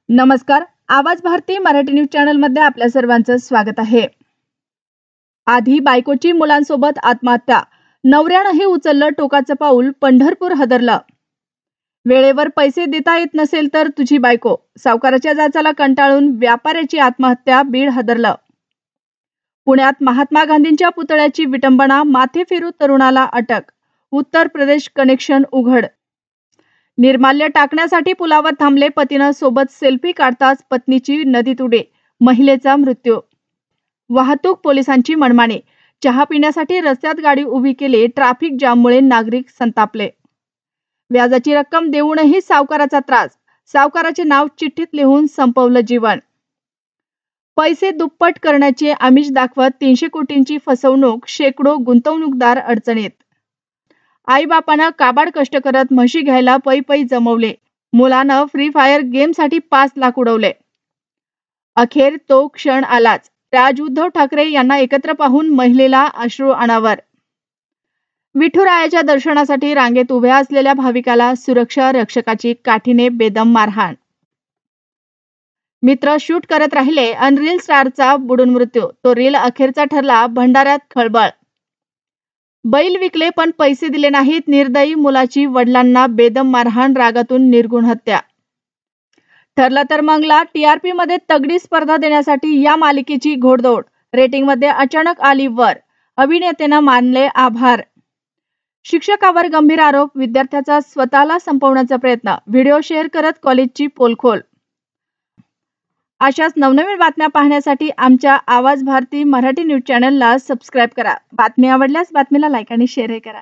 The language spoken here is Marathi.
नमस्कार. आवाज भारती मराठी न्यूज चॅनल मध्ये आपल्या सर्वांचं स्वागत आहे. आधी बायकोची मुलांसोबत आत्महत्या, नवऱ्यानंही उचललं टोकाचं पाऊल, पंढरपूर हादरलं. वेळेवर पैसे देता येत नसेल तर तुझी बायको, सावकाराच्या जाचाला कंटाळून व्यापाऱ्याची आत्महत्या, बीड हादरलं. पुण्यात महात्मा गांधींच्या पुतळ्याची विटंबना, माथे फिरू तरुणाला अटक. उत्तर प्रदेश कनेक्शन उघड. निर्माल्य टाकण्यासाठी पुलावर थांबले, पतीनं सोबत सेल्फी काढताच पत्नीची नदीत उडी, महिलेचा मृत्यू. वाहतूक पोलिसांची मनमानी, चहा पिण्यासाठी रस्त्यात गाडी उभी केली, ट्रॅफिक जाममुळे नागरिक संतापले. व्याजाची रक्कम देऊनही सावकाराचा त्रास, सावकाराचे नाव चिठ्ठीत लिहून संपवलं जीवन. पैसे दुप्पट करण्याचे आमिष दाखवत 300 कोटींची फसवणूक, शेकडो गुंतवणूकदार अडचणीत. आईबापानं काबाड कष्ट करत म्हशी घ्यायला पै पै जमवले, मुलानं फ्री फायर गेमसाठी 5 लाख उडवले. अखेर तो क्षण आलाच, राज उद्धव ठाकरे यांना एकत्र पाहून महिलेला अश्रू अनावर. विठुरायाच्या दर्शनासाठी रांगेत उभ्या असलेल्या भाविकाला सुरक्षा रक्षकाची काठीने बेदम मारहाण. मित्र शूट करत राहिले, अनरील स्टारचा बुडून मृत्यू, तो रील अखेरचा ठरला, भंडाऱ्यात खळबळ. बैल विकले पण पैसे दिले नाहीत, निर्दयी मुलाची वडिलांना बेदम मारहाण, रागातून निर्गुण हत्या. ठरलं तर मंगला टीआरपी मध्ये तगडी स्पर्धा देण्यासाठी या मालिकेची घोडदौड, रेटिंग मध्ये अचानक आली वर, अभिनेत्यानं मानले आभार. शिक्षकावर गंभीर आरोप, विद्यार्थ्याचा स्वतःला संपवण्याचा प्रयत्न, व्हिडिओ शेअर करत कॉलेजची पोलखोल. अशाच नवनवीन बातम्या पाहण्यासाठी आमच्या आवाज भारती मराठी न्यूज चॅनलला सबस्क्राईब करा. बातमी आवडल्यास बातमीला लाईक आणि शेअर करा.